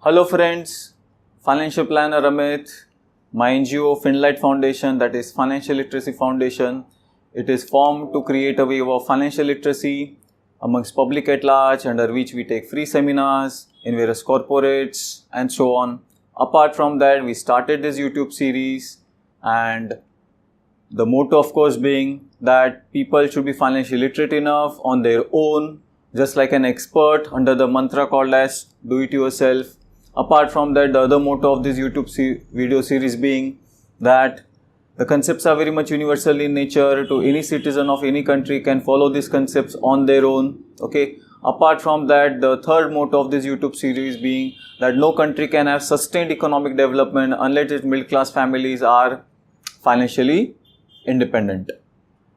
Hello friends, financial planner Amit, my NGO Finlight Foundation, that is Financial Literacy Foundation. It is formed to create a wave of financial literacy amongst public at large, under which we take free seminars in various corporates and so on. Apart from that, we started this YouTube series, and the motto of course being that people should be financially literate enough on their own, just like an expert, under the mantra called as do it yourself. Apart from that, the other motto of this YouTube video series being that the concepts are very much universal in nature, to any citizen of any country can follow these concepts on their own. Okay. Apart from that, the third motto of this YouTube series being that no country can have sustained economic development unless its middle class families are financially independent.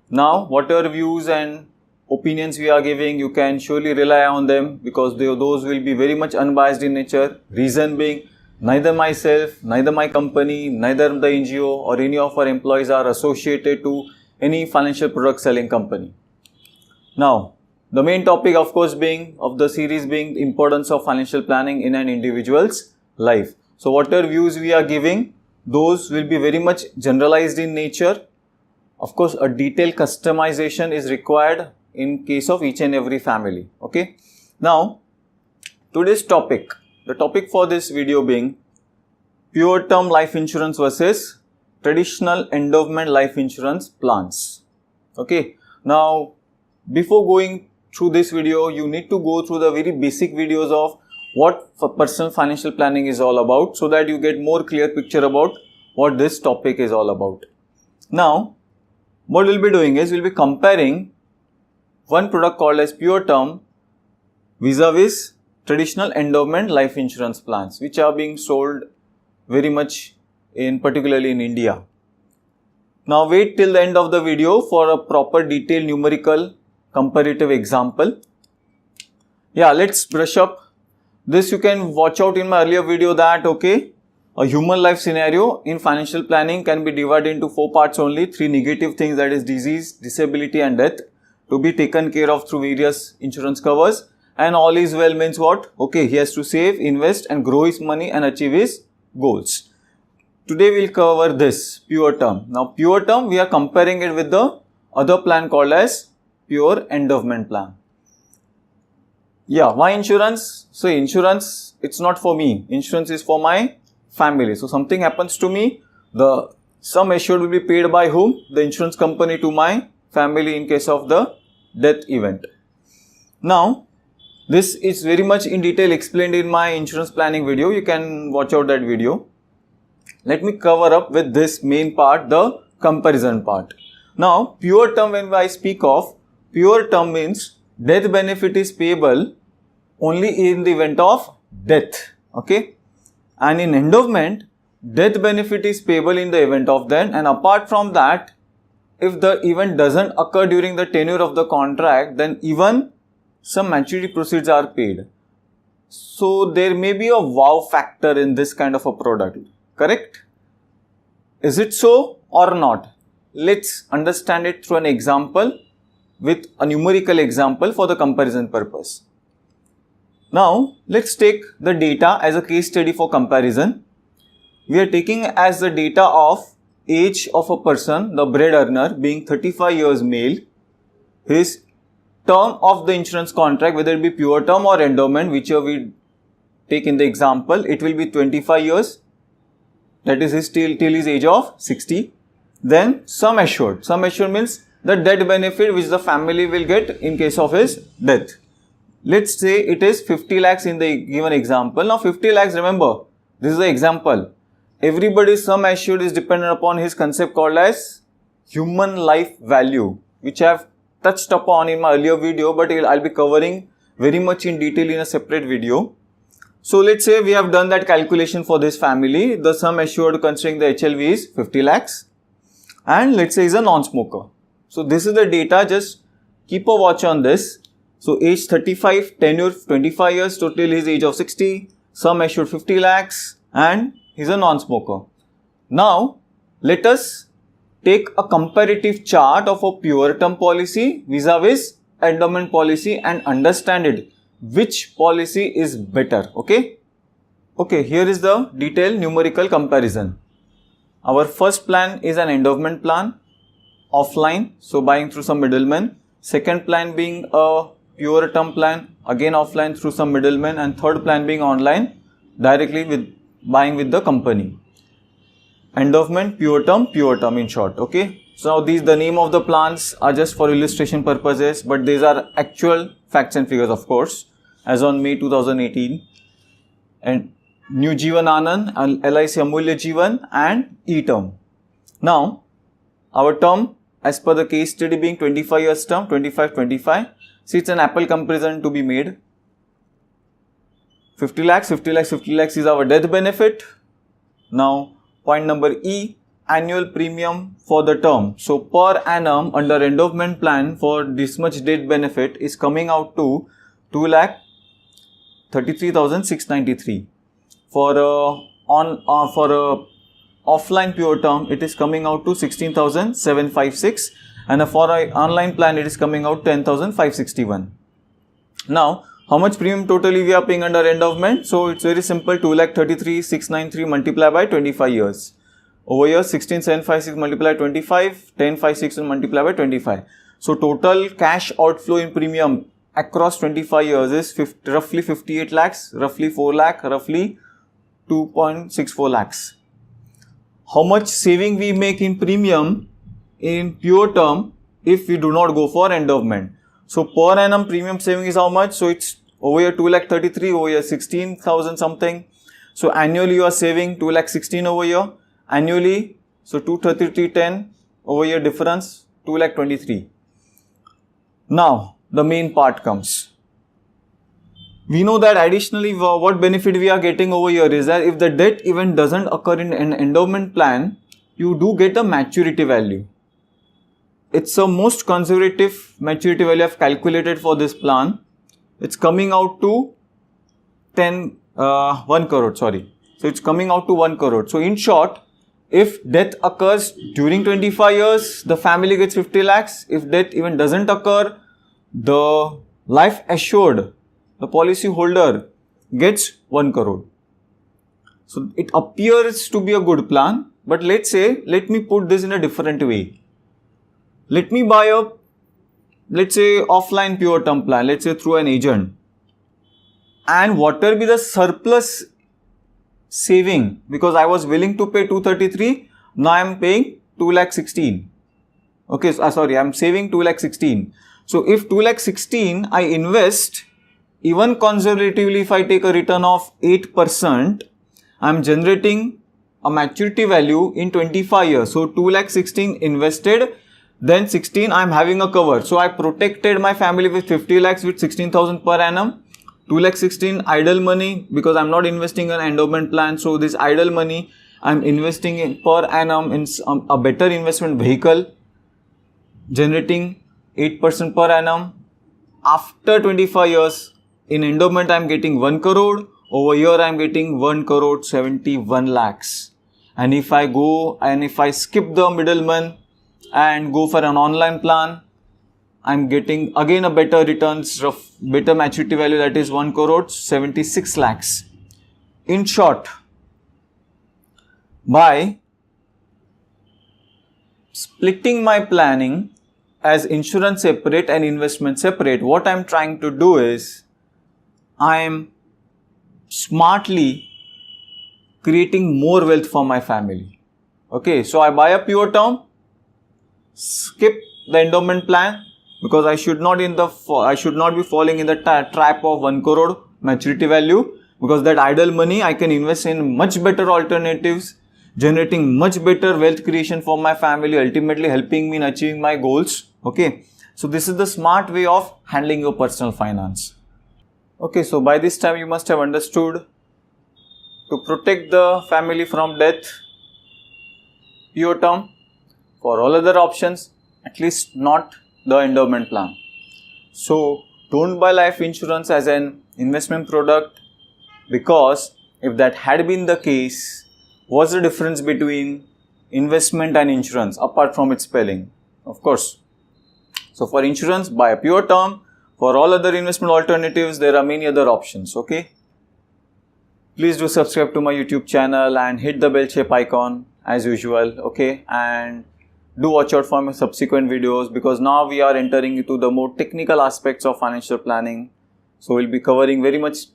Now, whatever views and opinions we are giving, you can surely rely on them, because those will be very much unbiased in nature. Reason being, neither myself, neither my company, neither the NGO or any of our employees are associated to any financial product selling company. Now, the main topic of course of the series being the importance of financial planning in an individual's life. So whatever views we are giving, those will be very much generalized in nature. Of course, a detailed customization is required in case of each and every family. Okay. Now, today's topic, the topic for this video being pure term life insurance versus traditional endowment life insurance plans. Okay. Now, before going through this video, you need to go through the very basic videos of what personal financial planning is all about, so that you get more clear picture about what this topic is all about. Now, what we'll be doing is we'll be comparing one product called as pure term vis-a-vis traditional endowment life insurance plans, which are being sold very much particularly in India. Now wait till the end of the video for a proper detailed numerical comparative example. Yeah, let's brush up. This you can watch out in my earlier video that a human life scenario in financial planning can be divided into 4 parts only. 3 negative things, that is disease, disability and death, to be taken care of through various insurance covers. And all is well means what? He has to save, invest and grow his money and achieve his goals. Today we'll cover this pure term. Now pure term, we are comparing it with the other plan called as pure endowment plan. Yeah, why insurance? So insurance, it's not for me. Insurance is for my family. So something happens to me, the sum assured will be paid by whom? The insurance company to my family in case of the death event. Now, this is very much in detail explained in my insurance planning video. You can watch out that video. Let me cover up with this main part, the comparison part. Now, pure term, when I speak of pure term, means death benefit is payable only in the event of death. Okay. And in endowment, death benefit is payable in the event of death, and apart from that, if the event doesn't occur during the tenure of the contract, then even some maturity proceeds are paid. So there may be a wow factor in this kind of a product, correct? Is it so or not? Let's understand it through an example, with a numerical example for the comparison purpose. Now, let's take the data as a case study for comparison. We are taking as the data of age of a person, the bread earner, being 35 years male. His term of the insurance contract, whether it be pure term or endowment, whichever we take in the example, it will be 25 years. That is his till his age of 60. Then sum assured. Sum assured means the death benefit which the family will get in case of his death. Let's say it is 50 lakhs in the given example. Now 50 lakhs, remember, this is the example. Everybody's sum assured is dependent upon his concept called as human life value, which I have touched upon in my earlier video, but I'll be covering very much in detail in a separate video. So let's say we have done that calculation for this family. The sum assured considering the HLV is 50 lakhs. And let's say he's a non-smoker. So this is the data, just keep a watch on this. So age 35, tenure 25 years, total his age of 60, sum assured 50 lakhs and he's a non-smoker. Now, let us take a comparative chart of a pure term policy vis-a-vis endowment policy and understand it. Which policy is better, okay? Okay, here is the detailed numerical comparison. Our first plan is an endowment plan, offline, so buying through some middlemen. Second plan being a pure term plan, again offline through some middlemen, and third plan being online, directly with buying with the company. Endowment, pure term in short. Okay. So now the name of the plans are just for illustration purposes, but these are actual facts and figures, of course, as on May 2018. And New Jeevan Anand, LIC Amulya Jeevan, and E-term. Now, our term as per the case study being 25 years term, 25. See, it's an apple comparison to be made. 50 lakhs is our death benefit. Now, point number E, annual premium for the term. So, per annum under endowment plan for this much death benefit is coming out to 2,33,693. For a offline pure term, it is coming out to 16,756, and for an online plan, it is coming out 10,561. Now, how much premium totally we are paying under endowment? So it's very simple. 2,33,693 multiplied by 25 years. Over here, 16,756 multiplied by 25, 10,561 multiplied by 25. So total cash outflow in premium across 25 years is roughly 58 lakhs, roughly 4 lakh, roughly 2.64 lakhs. How much saving we make in premium in pure term if we do not go for endowment? So per annum premium saving is how much? So it's over here 2,33,000, over here 16,000 something. So annually you are saving 2,16,000 over here. Annually, so 233,10 over here difference 2,23,000. Now the main part comes. We know that additionally what benefit we are getting over here is that if the death event doesn't occur in an endowment plan, you do get a maturity value. It's a most conservative maturity value I've calculated for this plan. It's coming out to 1 crore, sorry. So it's coming out to 1 crore. So in short, if death occurs during 25 years, the family gets 50 lakhs. If death even doesn't occur, the life assured, the policy holder gets 1 crore. So it appears to be a good plan, but let me put this in a different way. Let me buy a, let's say, offline pure term plan, let's say through an agent. And whatever be the surplus saving, because I was willing to pay 233, now I am paying 2,16,000. Okay, so, sorry, I am saving 2,16,000. So if 2,16,000 I invest, even conservatively if I take a return of 8%, I am generating a maturity value in 25 years. So 2,16,000 invested, then 16 I am having a cover. So I protected my family with 50 lakhs with 16,000 per annum. 2,16,000 idle money, because I am not investing in an endowment plan. So this idle money I am investing in per annum in a better investment vehicle, generating 8% per annum. After 25 years, in endowment I am getting 1 crore. Over here I am getting 1 crore 71 lakhs. And if I go and if I skip the middleman and go for an online plan, I am getting again a better returns, better maturity value, that is 1 crore 76 lakhs. In short, by splitting my planning as insurance separate and investment separate, what I am trying to do is I am smartly creating more wealth for my family. Okay, so I buy a pure term, skip the endowment plan, because I should not be falling in the trap of 1 crore maturity value, because that idle money I can invest in much better alternatives, generating much better wealth creation for my family, ultimately helping me in achieving my goals. Okay, so this is the smart way of handling your personal finance. Okay, so by this time you must have understood, to protect the family from death, pure term. For all other options, at least not the endowment plan. So don't buy life insurance as an investment product, because if that had been the case, what's the difference between investment and insurance apart from its spelling? Of course. So for insurance, buy a pure term. For all other investment alternatives, there are many other options. Okay. Please do subscribe to my YouTube channel and hit the bell shape icon as usual, okay? And do watch out for my subsequent videos, because now we are entering into the more technical aspects of financial planning. So we'll be covering very much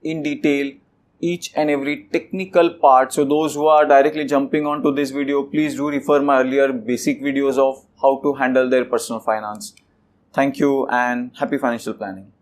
in detail each and every technical part. So those who are directly jumping onto this video, please do refer my earlier basic videos of how to handle their personal finance. Thank you and happy financial planning.